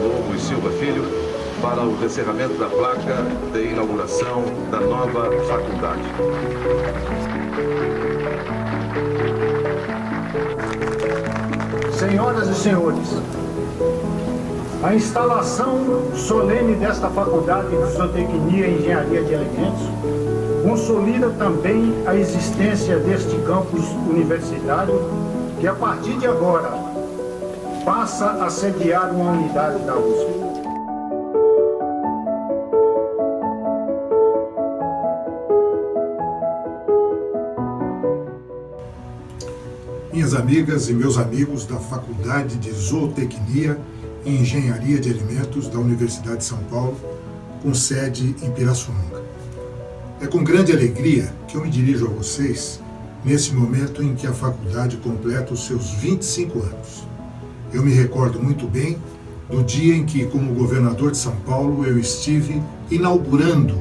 Lobo e Silva Filho para o descerramento da placa de inauguração da nova faculdade. Senhoras e senhores, a instalação solene desta Faculdade de Zootecnia e Engenharia de Alimentos consolida também a existência deste campus universitário, que a partir de agora passa a sediar uma unidade da USP. Minhas amigas e meus amigos da Faculdade de Zootecnia e Engenharia de Alimentos da Universidade de São Paulo, com sede em Pirassununga. É com grande alegria que eu me dirijo a vocês nesse momento em que a faculdade completa os seus 25 anos. Eu me recordo muito bem do dia em que, como governador de São Paulo, eu estive inaugurando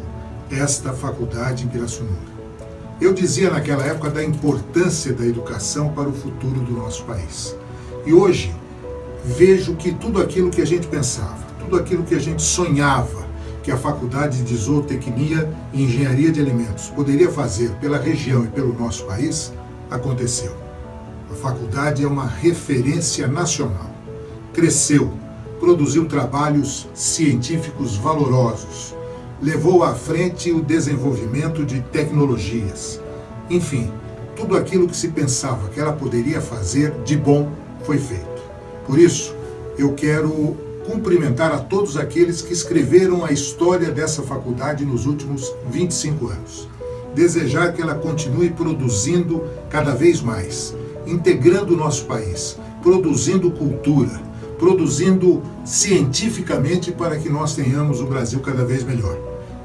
esta faculdade em Pirassununga. Eu dizia naquela época da importância da educação para o futuro do nosso país. E hoje vejo que tudo aquilo que a gente pensava, tudo aquilo que a gente sonhava que a Faculdade de Zootecnia e Engenharia de Alimentos poderia fazer pela região e pelo nosso país, aconteceu. A faculdade é uma referência nacional. Cresceu, produziu trabalhos científicos valorosos, levou à frente o desenvolvimento de tecnologias. Enfim, tudo aquilo que se pensava que ela poderia fazer de bom foi feito. Por isso, eu quero cumprimentar a todos aqueles que escreveram a história dessa faculdade nos últimos 25 anos. Desejar que ela continue produzindo cada vez mais, integrando o nosso país, produzindo cultura, produzindo cientificamente para que nós tenhamos o Brasil cada vez melhor.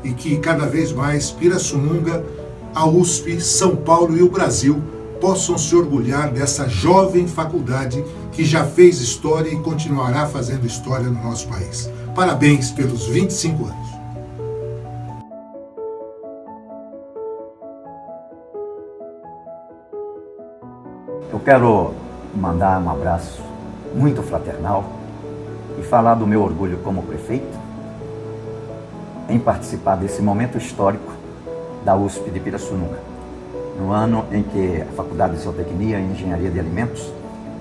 E que cada vez mais Pirassununga, a USP, São Paulo e o Brasil possam se orgulhar dessa jovem faculdade que já fez história e continuará fazendo história no nosso país. Parabéns pelos 25 anos. Eu quero mandar um abraço muito fraternal e falar do meu orgulho como prefeito em participar desse momento histórico da USP de Pirassununga, no ano em que a Faculdade de Zootecnia e Engenharia de Alimentos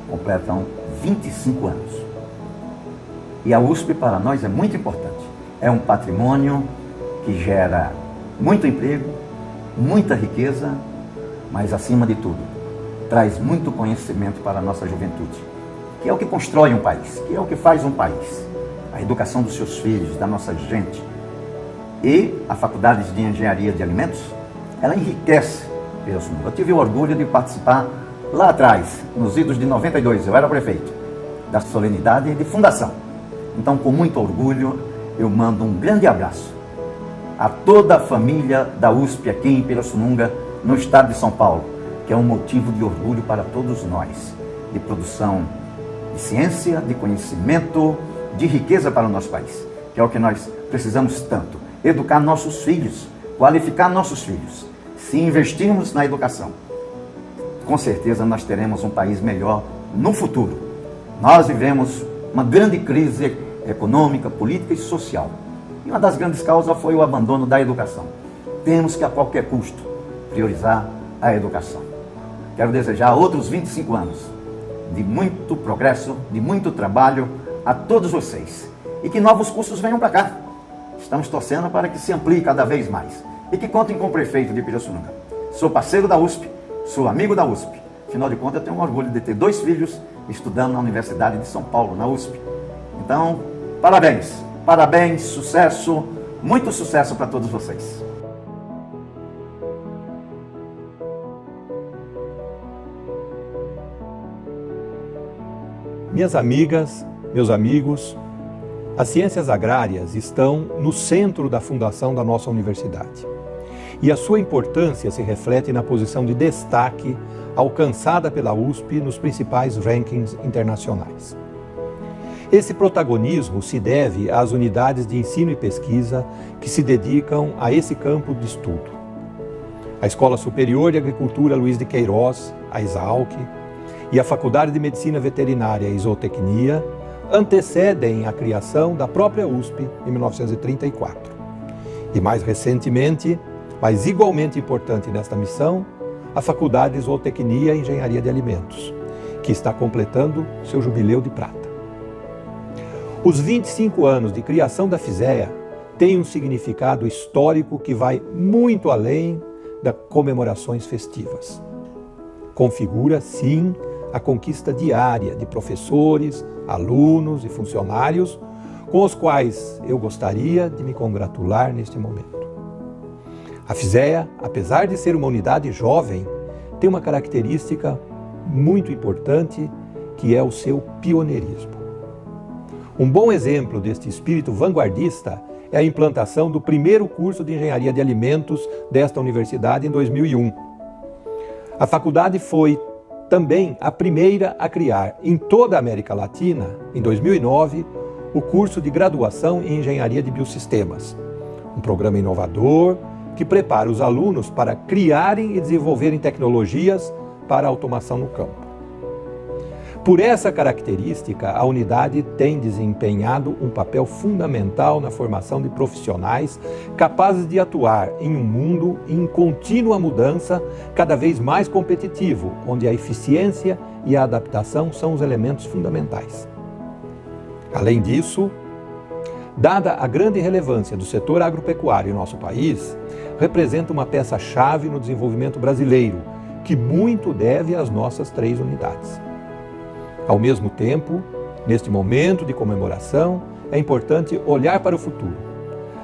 completam 25 anos. E a USP para nós é muito importante. É um patrimônio que gera muito emprego, muita riqueza, mas acima de tudo, traz muito conhecimento para a nossa juventude, que é o que constrói um país, que é o que faz um país. A educação dos seus filhos, da nossa gente. E a Faculdade de Engenharia de Alimentos, ela enriquece Pirassununga. Eu tive o orgulho de participar lá atrás, nos idos de 92, eu era prefeito, da solenidade de fundação. Então, com muito orgulho, eu mando um grande abraço a toda a família da USP aqui em Pirassununga, no estado de São Paulo, que é um motivo de orgulho para todos nós, de produção de ciência, de conhecimento, de riqueza para o nosso país, que é o que nós precisamos tanto. Educar nossos filhos, qualificar nossos filhos. Se investirmos na educação, com certeza nós teremos um país melhor no futuro. Nós vivemos uma grande crise econômica, política e social. E uma das grandes causas foi o abandono da educação. Temos que, a qualquer custo, priorizar a educação. Quero desejar outros 25 anos de muito progresso, de muito trabalho a todos vocês. E que novos cursos venham para cá. Estamos torcendo para que se amplie cada vez mais. E que contem com o prefeito de Pirassununga. Sou parceiro da USP, sou amigo da USP. Afinal de contas, eu tenho um orgulho de ter 2 filhos estudando na Universidade de São Paulo, na USP. Então, parabéns, parabéns, sucesso, muito sucesso para todos vocês. Minhas amigas, meus amigos, as ciências agrárias estão no centro da fundação da nossa universidade. E a sua importância se reflete na posição de destaque alcançada pela USP nos principais rankings internacionais. Esse protagonismo se deve às unidades de ensino e pesquisa que se dedicam a esse campo de estudo. A Escola Superior de Agricultura Luiz de Queiroz, a ESALC, e a Faculdade de Medicina Veterinária e Zootecnia, antecedem a criação da própria USP em 1934. E mais recentemente, mas igualmente importante nesta missão, a Faculdade de Zootecnia e Engenharia de Alimentos, que está completando seu jubileu de prata. Os 25 anos de criação da FISEA têm um significado histórico que vai muito além das comemorações festivas. Configura, sim, a conquista diária de professores, alunos e funcionários com os quais eu gostaria de me congratular neste momento. A FISEA, apesar de ser uma unidade jovem, tem uma característica muito importante, que é o seu pioneirismo. Um bom exemplo deste espírito vanguardista é a implantação do primeiro curso de Engenharia de Alimentos desta universidade em 2001. A faculdade foi também a primeira a criar em toda a América Latina, em 2009, o curso de graduação em Engenharia de Biosistemas, um programa inovador que prepara os alunos para criarem e desenvolverem tecnologias para a automação no campo. Por essa característica, a unidade tem desempenhado um papel fundamental na formação de profissionais capazes de atuar em um mundo em contínua mudança, cada vez mais competitivo, onde a eficiência e a adaptação são os elementos fundamentais. Além disso, dada a grande relevância do setor agropecuário em nosso país, representa uma peça-chave no desenvolvimento brasileiro, que muito deve às nossas 3 unidades. Ao mesmo tempo, neste momento de comemoração, é importante olhar para o futuro,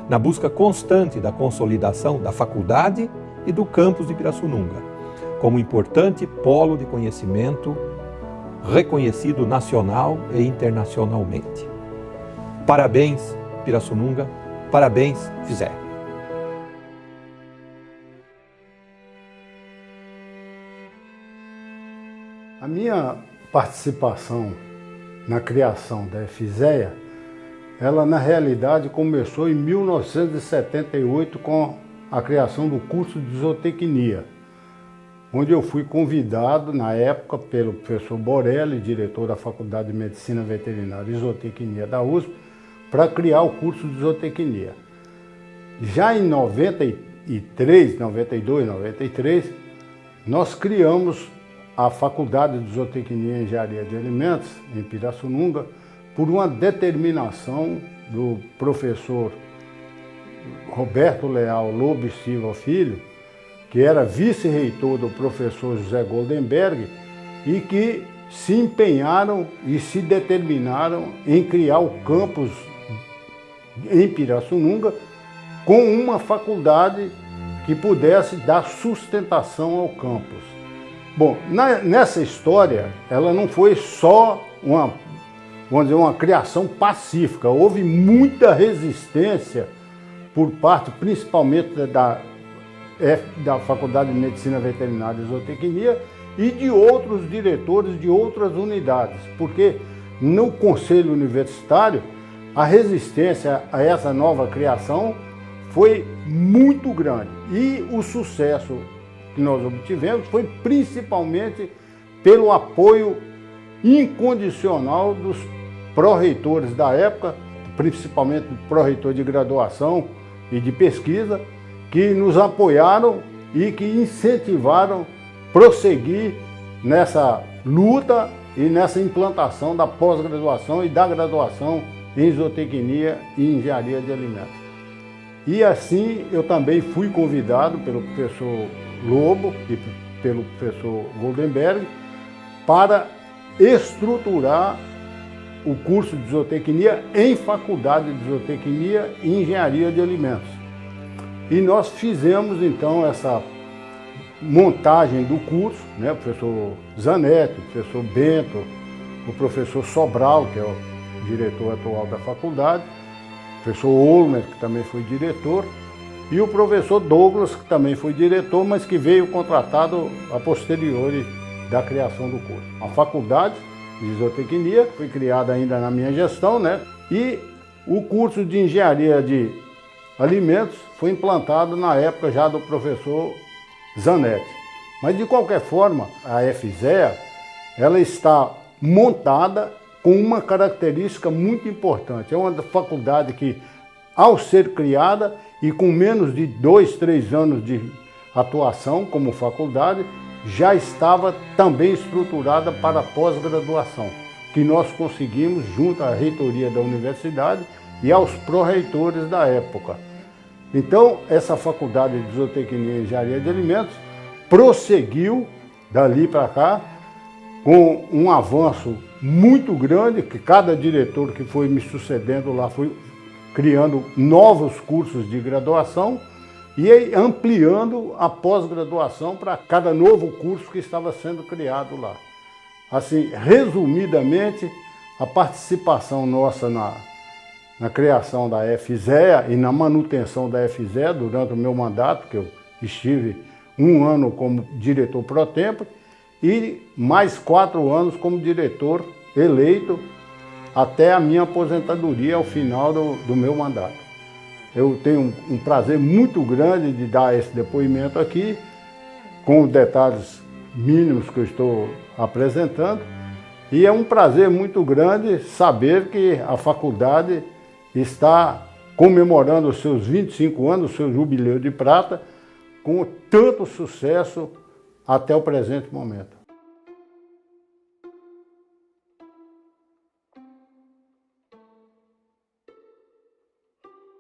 na busca constante da consolidação da faculdade e do campus de Pirassununga, como importante polo de conhecimento reconhecido nacional e internacionalmente. Parabéns, Pirassununga, parabéns, FISEA. A minha participação na criação da FISEA, ela na realidade começou em 1978 com a criação do curso de zootecnia, onde eu fui convidado na época pelo professor Borelli, diretor da Faculdade de Medicina Veterinária e Zootecnia da USP, para criar o curso de zootecnia. Já em 92, 93, nós criamos a Faculdade de Zootecnia e Engenharia de Alimentos, em Pirassununga, por uma determinação do professor Roberto Leal Lobo Silva Filho, que era vice-reitor do professor José Goldenberg, e que se empenharam e se determinaram em criar o campus em Pirassununga com uma faculdade que pudesse dar sustentação ao campus. Bom, nessa história, ela não foi só uma criação pacífica. Houve muita resistência por parte, principalmente da Faculdade de Medicina Veterinária e Zootecnia e de outros diretores de outras unidades, porque no Conselho Universitário a resistência a essa nova criação foi muito grande e o sucesso que nós obtivemos foi principalmente pelo apoio incondicional dos pró-reitores da época, principalmente do pró-reitor de graduação e de pesquisa, que nos apoiaram e que incentivaram prosseguir nessa luta e nessa implantação da pós-graduação e da graduação em zootecnia e engenharia de alimentos. E assim eu também fui convidado pelo professor Lobo e pelo professor Goldenberg para estruturar o curso de zootecnia em faculdade de zootecnia e engenharia de alimentos. E nós fizemos então essa montagem do curso, né? O professor Zanetti, o professor Bento, o professor Sobral, que é o diretor atual da faculdade, o professor Olmer, que também foi diretor, e o professor Douglas, que também foi diretor, mas que veio contratado a posteriori da criação do curso. A faculdade de zootecnia foi criada ainda na minha gestão, né? E o curso de engenharia de alimentos foi implantado na época já do professor Zanetti. Mas de qualquer forma, a FISEA, ela está montada com uma característica muito importante. É uma faculdade que, ao ser criada e com menos de 2, 3 anos de atuação como faculdade, já estava também estruturada para a pós-graduação, que nós conseguimos junto à reitoria da universidade e aos pró-reitores da época. Então, essa faculdade de Zootecnia e Engenharia de Alimentos prosseguiu dali para cá com um avanço muito grande, que cada diretor que foi me sucedendo lá foi criando novos cursos de graduação e ampliando a pós-graduação para cada novo curso que estava sendo criado lá. Assim, resumidamente, a participação nossa na criação da FZEA e na manutenção da FZEA durante o meu mandato, que eu estive 1 ano como diretor pro tempore e mais 4 anos como diretor eleito até a minha aposentadoria ao final do meu mandato. Eu tenho um prazer muito grande de dar esse depoimento aqui, com os detalhes mínimos que eu estou apresentando, e é um prazer muito grande saber que a faculdade está comemorando os seus 25 anos, o seu jubileu de prata, com tanto sucesso até o presente momento.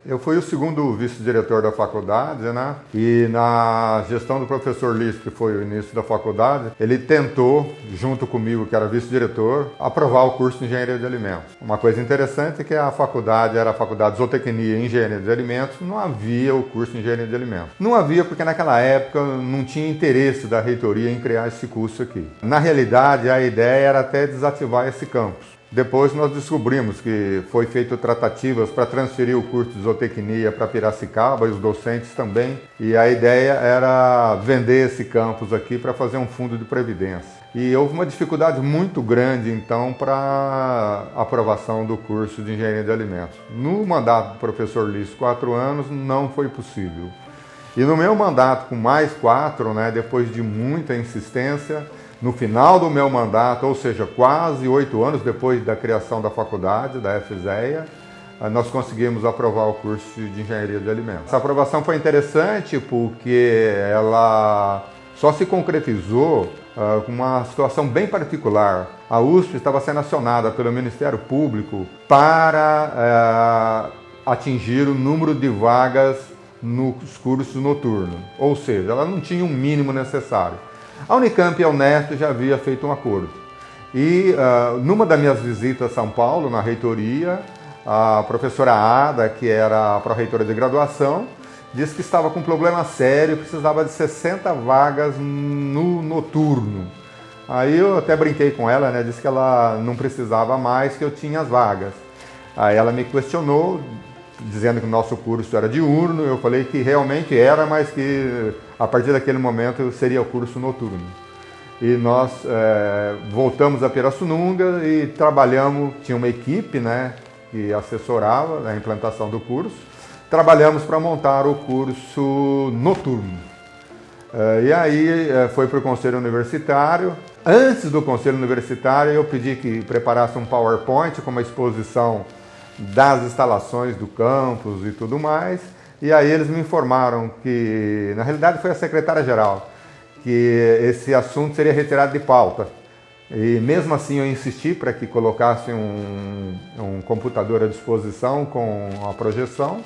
Eu fui o segundo vice-diretor da faculdade, né? E na gestão do professor Liz, que foi o início da faculdade, ele tentou, junto comigo, que era vice-diretor, aprovar o curso de Engenharia de Alimentos. Uma coisa interessante é que a faculdade era a faculdade de Zootecnia e Engenharia de Alimentos, não havia o curso de Engenharia de Alimentos. Não havia porque naquela época não tinha interesse da reitoria em criar esse curso aqui. Na realidade, a ideia era até desativar esse campus. Depois nós descobrimos que foi feito tratativas para transferir o curso de zootecnia para Piracicaba e os docentes também. E a ideia era vender esse campus aqui para fazer um fundo de previdência. E houve uma dificuldade muito grande então para a aprovação do curso de Engenharia de Alimentos. No mandato do professor Liz, 4 anos, não foi possível. E no meu mandato, com mais 4, né, depois de muita insistência, no final do meu mandato, ou seja, quase 8 anos depois da criação da faculdade, da FZEA, nós conseguimos aprovar o curso de Engenharia de Alimentos. Essa aprovação foi interessante porque ela só se concretizou com uma situação bem particular. A USP estava sendo acionada pelo Ministério Público para atingir o número de vagas nos cursos noturnos, ou seja, ela não tinha um mínimo necessário. A Unicamp e a Unesp já havia feito um acordo. E numa das minhas visitas a São Paulo, na reitoria, a professora Ada, que era a pró-reitora de graduação, disse que estava com um problema sério, precisava de 60 vagas no noturno. Aí eu até brinquei com ela, né? Disse que ela não precisava mais, que eu tinha as vagas. Aí ela me questionou, dizendo que o nosso curso era diurno. Eu falei que realmente era, mas que a partir daquele momento seria o curso noturno. E nós voltamos a Pirassununga e trabalhamos, tinha uma equipe, né, que assessorava a implantação do curso. Trabalhamos para montar o curso noturno. E aí foi para o Conselho Universitário. Antes do Conselho Universitário eu pedi que preparasse um PowerPoint com uma exposição das instalações do campus e tudo mais, e aí eles me informaram que, na realidade foi a secretária-geral, que esse assunto seria retirado de pauta. E mesmo assim eu insisti para que colocasse um computador à disposição com a projeção,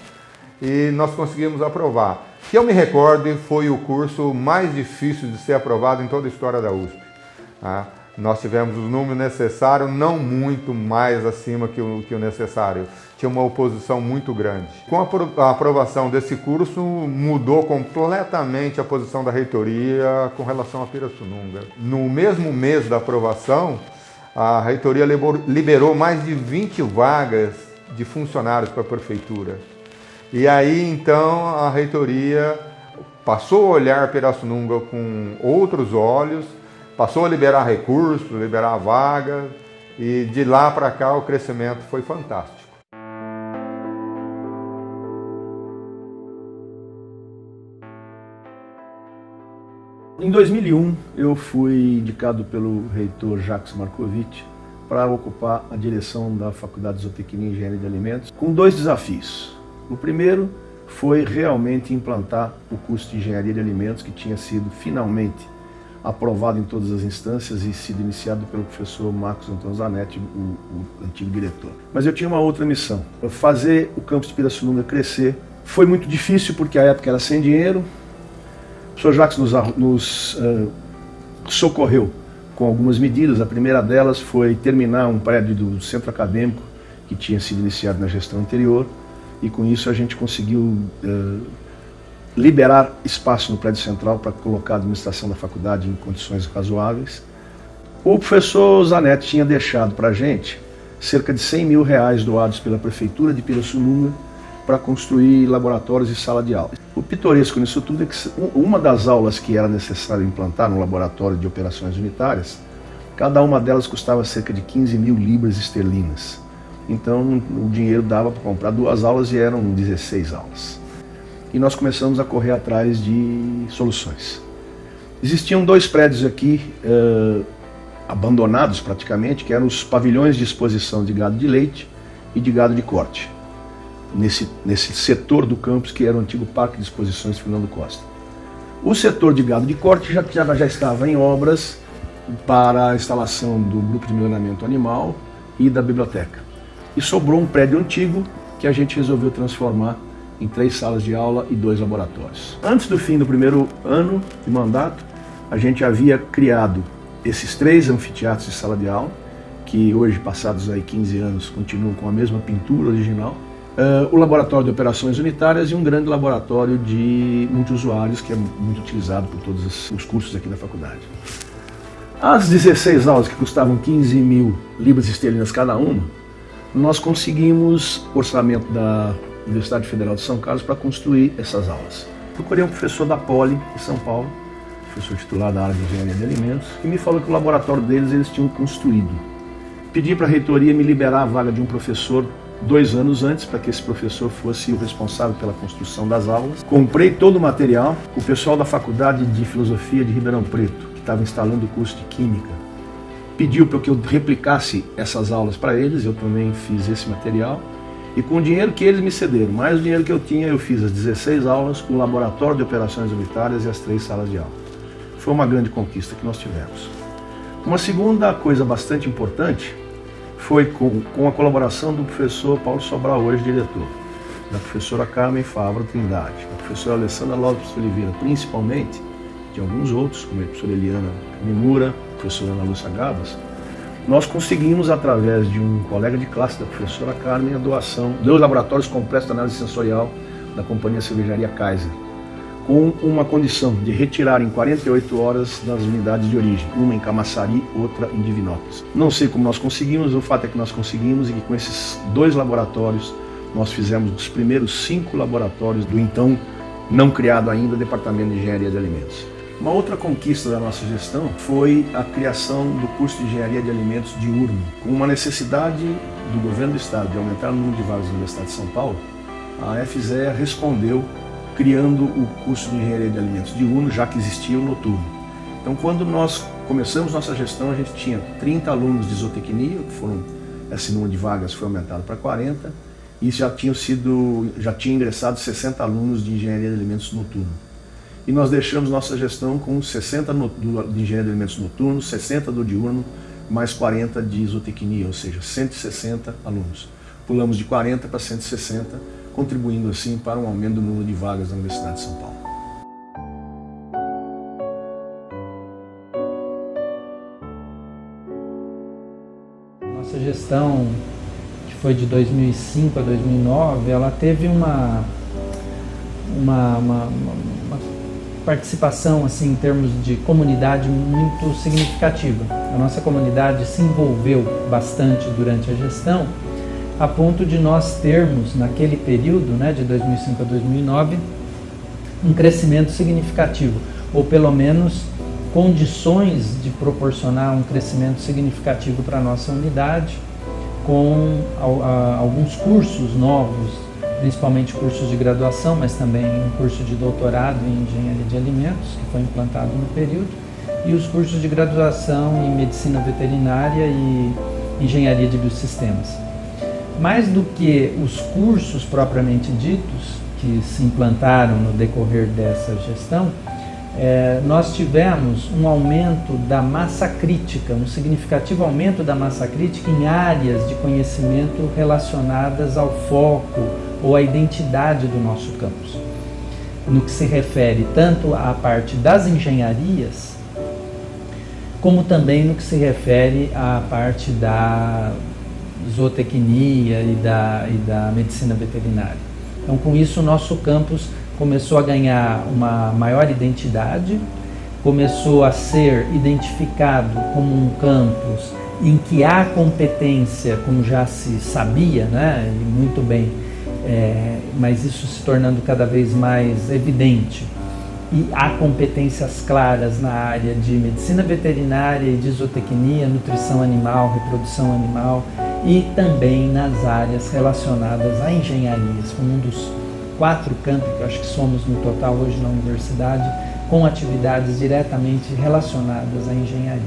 e nós conseguimos aprovar. Que eu me recorde, foi o curso mais difícil de ser aprovado em toda a história da USP. Tá? Nós tivemos o número necessário, não muito mais acima que o necessário. Tinha uma oposição muito grande. Com a aprovação desse curso, mudou completamente a posição da reitoria com relação a Pirassununga. No mesmo mês da aprovação, a reitoria liberou mais de 20 vagas de funcionários para a prefeitura. E aí, então, a reitoria passou a olhar Pirassununga com outros olhos, passou a liberar recursos, liberar vagas, e de lá para cá o crescimento foi fantástico. Em 2001, eu fui indicado pelo reitor Jacques Marcovitch para ocupar a direção da Faculdade de Zootecnia e Engenharia de Alimentos, com 2 desafios. O primeiro foi realmente implantar o curso de Engenharia de Alimentos, que tinha sido finalmente aprovado em todas as instâncias e sido iniciado pelo professor Marcos Antônio Zanetti, o antigo diretor. Mas eu tinha uma outra missão, fazer o campus de Pirassununga crescer. Foi muito difícil porque a época era sem dinheiro. O professor Jacques nos socorreu com algumas medidas. A primeira delas foi terminar um prédio do centro acadêmico que tinha sido iniciado na gestão anterior, e com isso a gente conseguiu liberar espaço no prédio central para colocar a administração da faculdade em condições razoáveis. O professor Zanetti tinha deixado para a gente cerca de R$100 mil doados pela Prefeitura de Pirassununga para construir laboratórios e sala de aula. O pitoresco nisso tudo é que uma das aulas que era necessário implantar no laboratório de operações unitárias, cada uma delas custava cerca de 15 mil libras esterlinas. Então o dinheiro dava para comprar 2 aulas e eram 16 aulas. E nós começamos a correr atrás de soluções. Existiam 2 prédios aqui, abandonados praticamente, que eram os pavilhões de exposição de gado de leite e de gado de corte, nesse setor do campus que era o antigo Parque de Exposições Fernando Costa. O setor de gado de corte já estava em obras para a instalação do grupo de melhoramento animal e da biblioteca. E sobrou um prédio antigo que a gente resolveu transformar em 3 salas de aula e 2 laboratórios. Antes do fim do primeiro ano de mandato, a gente havia criado esses 3 anfiteatros de sala de aula, que hoje, passados aí 15 anos, continuam com a mesma pintura original, o laboratório de operações unitárias e um grande laboratório de multiusuários, que é muito utilizado por todos os cursos aqui da faculdade. As 16 aulas, que custavam 15 mil libras esterlinas cada uma, nós conseguimos orçamento da Universidade Federal de São Carlos para construir essas aulas. Procurei um professor da Poli de São Paulo, professor titular da área de Engenharia de Alimentos, que me falou que o laboratório deles eles tinham construído. Pedi para a reitoria me liberar a vaga de um professor 2 anos antes, para que esse professor fosse o responsável pela construção das aulas. Comprei todo o material. O pessoal da Faculdade de Filosofia de Ribeirão Preto, que estava instalando o curso de Química, pediu para que eu replicasse essas aulas para eles. Eu também fiz esse material. E com o dinheiro que eles me cederam, mais o dinheiro que eu tinha, eu fiz as 16 aulas, o laboratório de operações unitárias e as 3 salas de aula. Foi uma grande conquista que nós tivemos. Uma segunda coisa bastante importante foi com a colaboração do professor Paulo Sobral, hoje diretor, da professora Carmen Fávaro Trindade, da professora Alessandra Lopes Oliveira, principalmente, de alguns outros, como a professora Eliana Mimura, a professora Ana Lúcia Gabas. Nós conseguimos, através de um colega de classe da professora Carmen, a doação de 2 laboratórios completos de análise sensorial da Companhia Cervejaria Kaiser, com uma condição de retirar em 48 horas das unidades de origem, uma em Camaçari, outra em Divinópolis. Não sei como nós conseguimos, o fato é que nós conseguimos, e que com esses 2 laboratórios nós fizemos os primeiros 5 laboratórios do então não criado ainda Departamento de Engenharia de Alimentos. Uma outra conquista da nossa gestão foi a criação do curso de Engenharia de Alimentos diurno. Com uma necessidade do governo do estado de aumentar o número de vagas na Universidade de São Paulo, a FZEA respondeu criando o curso de Engenharia de Alimentos diurno, já que existia o noturno. Então, quando nós começamos nossa gestão, a gente tinha 30 alunos de zootecnia, esse número de vagas foi aumentado para 40, e já tinha ingressado 60 alunos de Engenharia de Alimentos noturno. E nós deixamos nossa gestão com 60 de Engenharia de Alimentos noturno, 60 do diurno, mais 40 de zootecnia, ou seja, 160 alunos. Pulamos de 40 para 160, contribuindo assim para um aumento do número de vagas na Universidade de São Paulo. Nossa gestão, que foi de 2005 a 2009, ela teve uma participação assim, em termos de comunidade muito significativa. A nossa comunidade se envolveu bastante durante a gestão, a ponto de nós termos, naquele período, de 2005 a 2009, um crescimento significativo, ou pelo menos condições de proporcionar um crescimento significativo para a nossa unidade, com alguns cursos novos, principalmente cursos de graduação, mas também um curso de doutorado em Engenharia de Alimentos, que foi implantado no período, e os cursos de graduação em Medicina Veterinária e engenharia de biosistemas. Mais do que os cursos propriamente ditos, que se implantaram no decorrer dessa gestão, nós tivemos um aumento da massa crítica, um significativo aumento da massa crítica em áreas de conhecimento relacionadas ao foco ou à identidade do nosso campus. No que se refere tanto à parte das engenharias, como também no que se refere à parte da zootecnia e da medicina veterinária. Então, com isso, o nosso campus começou a ganhar uma maior identidade, começou a ser identificado como um campus em que há competência, como já se sabia, né, e muito bem, mas isso se tornando cada vez mais evidente. E há competências claras na área de medicina veterinária e de zootecnia, nutrição animal, reprodução animal e também nas áreas relacionadas a engenharias, como um dos 4 campi que eu acho que somos no total hoje na universidade, com atividades diretamente relacionadas à engenharia.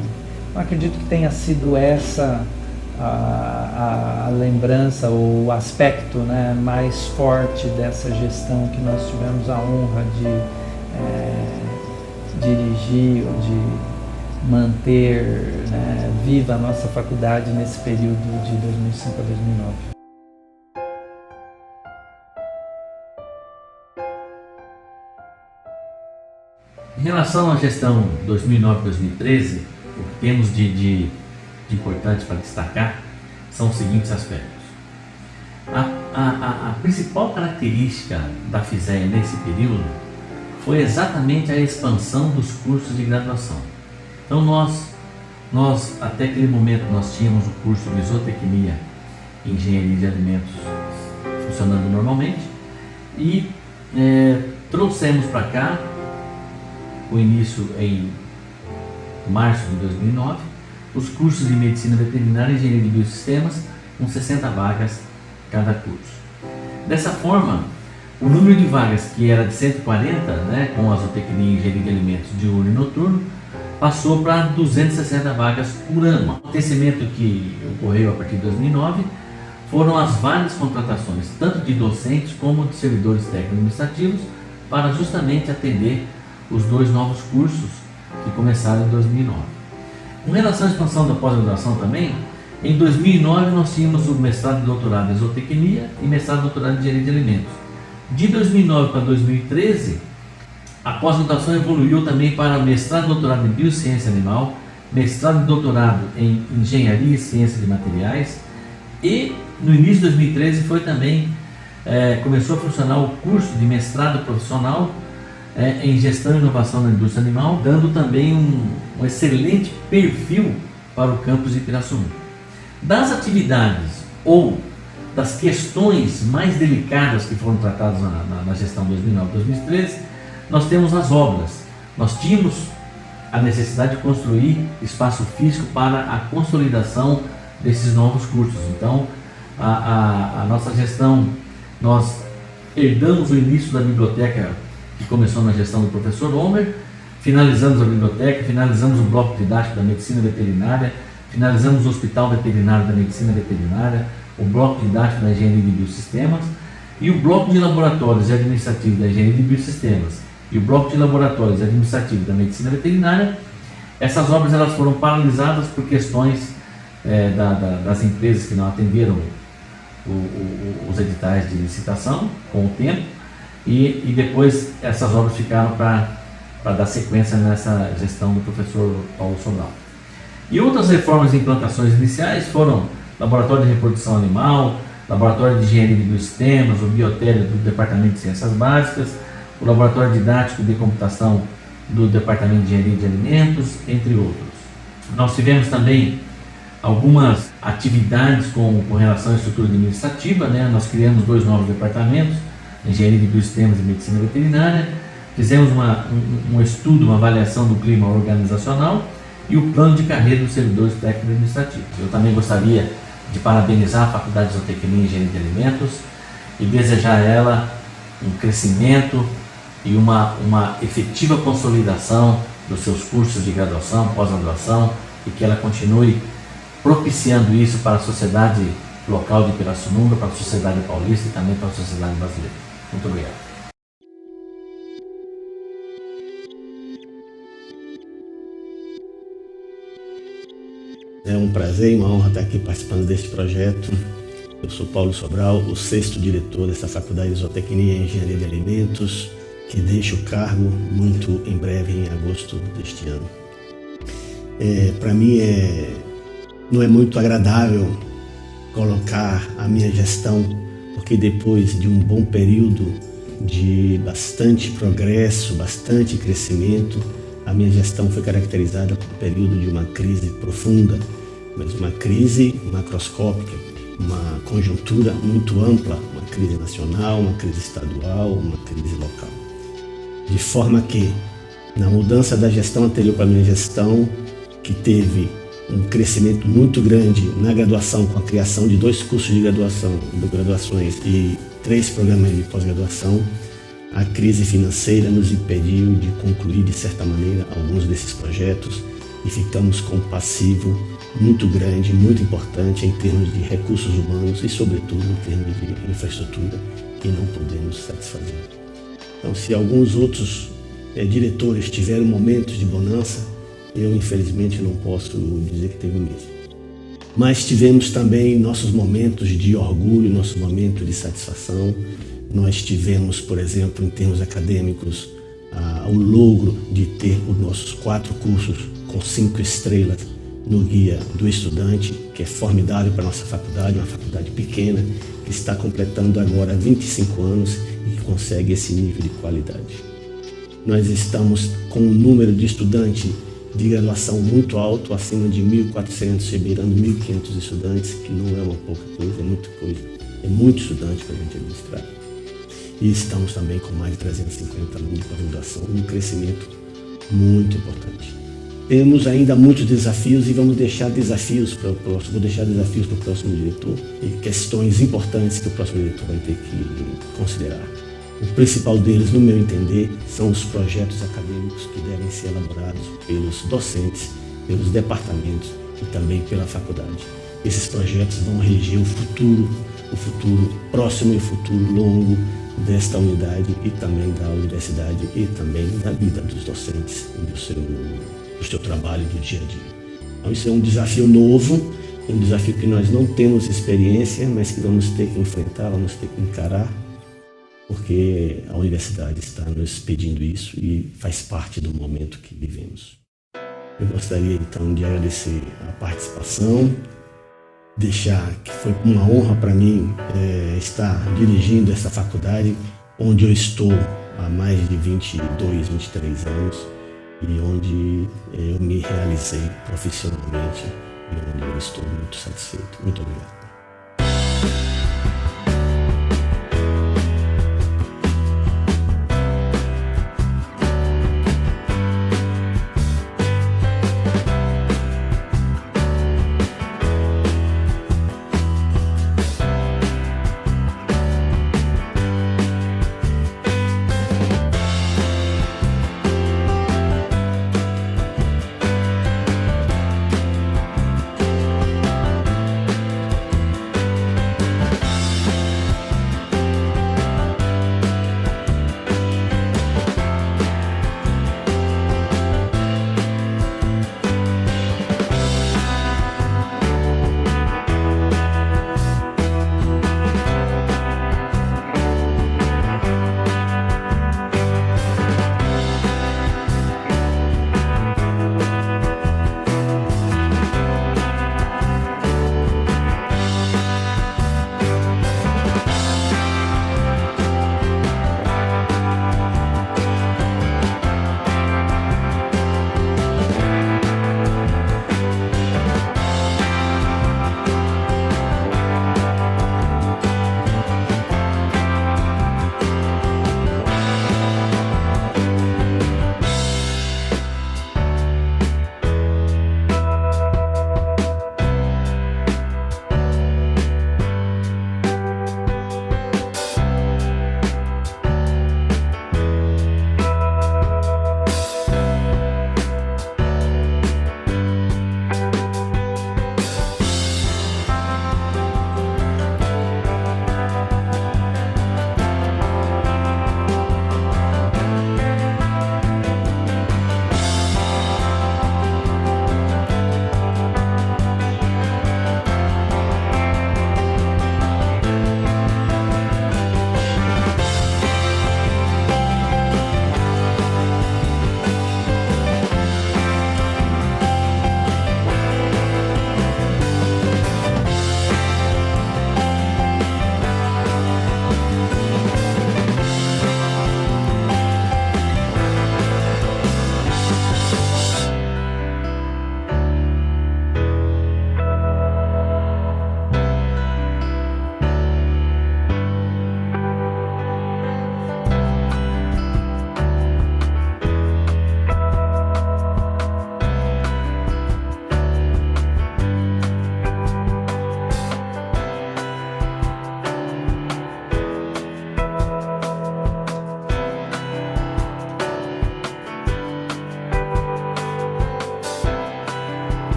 Eu acredito que tenha sido essa a lembrança ou o aspecto, né, mais forte dessa gestão que nós tivemos a honra de dirigir ou de manter, né, viva a nossa faculdade nesse período de 2005 a 2009. Em relação à gestão 2009-2013, o que temos de importante para destacar são os seguintes aspectos. A principal característica da FISEA nesse período foi exatamente a expansão dos cursos de graduação. Então nós até aquele momento nós tínhamos o curso de zootecnia e engenharia de alimentos funcionando normalmente e trouxemos para cá o início em março de 2009, os cursos de medicina veterinária e engenharia de biosistemas, com 60 vagas cada curso. Dessa forma, o número de vagas que era de 140, né, com a zootecnia e engenharia de alimentos diurno e noturno, passou para 260 vagas por ano. O acontecimento que ocorreu a partir de 2009 foram as várias contratações, tanto de docentes como de servidores técnico-administrativos, para justamente atender os 2 novos cursos que começaram em 2009. Com relação à expansão da pós-graduação também, em 2009 nós tínhamos o mestrado e doutorado em zootecnia e mestrado e doutorado em engenharia de alimentos. De 2009 para 2013, a pós-graduação evoluiu também para mestrado e doutorado em biociência animal, mestrado e doutorado em engenharia e ciência de materiais e no início de 2013 foi também, começou a funcionar o curso de mestrado profissional em gestão e inovação na indústria animal, dando também um excelente perfil para o campus de Pirassununga. Das atividades ou das questões mais delicadas que foram tratadas na gestão 2009-2013, nós temos as obras. Nós tínhamos a necessidade de construir espaço físico para a consolidação desses novos cursos. Então, a nossa gestão, nós herdamos o início da biblioteca que começou na gestão do professor Homer, finalizamos a biblioteca, finalizamos o bloco didático da medicina veterinária, finalizamos o hospital veterinário da medicina veterinária, o bloco didático da engenharia de biosistemas e o bloco de laboratórios e administrativo da engenharia de biosistemas e o bloco de laboratórios e administrativo da medicina veterinária. Essas obras elas foram paralisadas por questões das empresas que não atenderam os editais de licitação com o tempo e depois essas obras ficaram para dar sequência nessa gestão do professor Paulo Sobral. E outras reformas e implantações iniciais foram laboratório de reprodução animal, laboratório de engenharia de biosistemas, o biotério do Departamento de Ciências Básicas, o laboratório didático de computação do Departamento de Engenharia de Alimentos, entre outros. Nós tivemos também algumas atividades com relação à estrutura administrativa, né? Nós criamos 2 novos departamentos, Engenharia de Biosistemas e Medicina Veterinária, fizemos um estudo, uma avaliação do clima organizacional e o plano de carreira dos servidores técnico-administrativos. Eu também gostaria de parabenizar a Faculdade de Zootecnia e Engenharia de Alimentos e desejar a ela um crescimento e uma efetiva consolidação dos seus cursos de graduação, pós-graduação e que ela continue propiciando isso para a sociedade local de Pirassununga, para a sociedade paulista e também para a sociedade brasileira. Muito obrigado. É um prazer e uma honra estar aqui participando deste projeto. Eu sou Paulo Sobral, o 6º diretor dessa Faculdade de Zootecnia e Engenharia de Alimentos, que deixa o cargo muito em breve, em agosto deste ano. Para mim não é muito agradável colocar a minha gestão, porque depois de um bom período de bastante progresso, bastante crescimento, a minha gestão foi caracterizada por um período de uma crise profunda, mas uma crise macroscópica, uma conjuntura muito ampla, uma crise nacional, uma crise estadual, uma crise local. De forma que, na mudança da gestão anterior para a minha gestão, que teve um crescimento muito grande na graduação, com a criação de 2 cursos de graduações e 3 programas de pós-graduação, a crise financeira nos impediu de concluir, de certa maneira, alguns desses projetos e ficamos com um passivo muito grande, muito importante em termos de recursos humanos e, sobretudo, em termos de infraestrutura, que não podemos satisfazer. Então, se alguns outros diretores tiveram momentos de bonança, eu, infelizmente, não posso dizer que teve o mesmo. Mas tivemos também nossos momentos de orgulho, nossos momentos de satisfação. Nós tivemos, por exemplo, em termos acadêmicos, o logro de ter os nossos 4 cursos com 5 estrelas no Guia do Estudante, que é formidável para a nossa faculdade, uma faculdade pequena, que está completando agora 25 anos e que consegue esse nível de qualidade. Nós estamos com um número de estudantes de graduação muito alto, acima de 1.400, beirando 1.500 estudantes, que não é uma pouca coisa, é muita coisa, é muito estudante para a gente administrar. E estamos também com mais de 350 alunos de pós-graduação, um crescimento muito importante. Temos ainda muitos desafios e vamos deixar desafios para o próximo, vou deixar desafios para o próximo diretor e questões importantes que o próximo diretor vai ter que considerar. O principal deles, no meu entender, são os projetos acadêmicos que devem ser elaborados pelos docentes, pelos departamentos e também pela faculdade. Esses projetos vão reger o futuro próximo e o futuro longo desta unidade e também da universidade e também da vida dos docentes e do seu trabalho do dia a dia. Então isso é um desafio novo, um desafio que nós não temos experiência, mas que vamos ter que enfrentar, vamos ter que encarar, porque a universidade está nos pedindo isso e faz parte do momento que vivemos. Eu gostaria então de agradecer a participação, deixar que foi uma honra para mim estar dirigindo essa faculdade, onde eu estou há mais de 22, 23 anos e onde eu me realizei profissionalmente e onde eu estou muito satisfeito. Muito obrigado.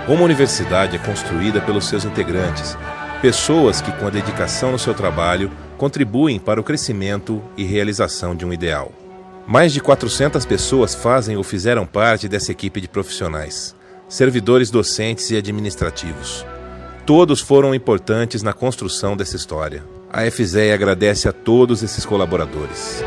Uma universidade é construída pelos seus integrantes, pessoas que, com a dedicação no seu trabalho, contribuem para o crescimento e realização de um ideal. Mais de 400 pessoas fazem ou fizeram parte dessa equipe de profissionais, servidores docentes e administrativos. Todos foram importantes na construção dessa história. A FZE agradece a todos esses colaboradores.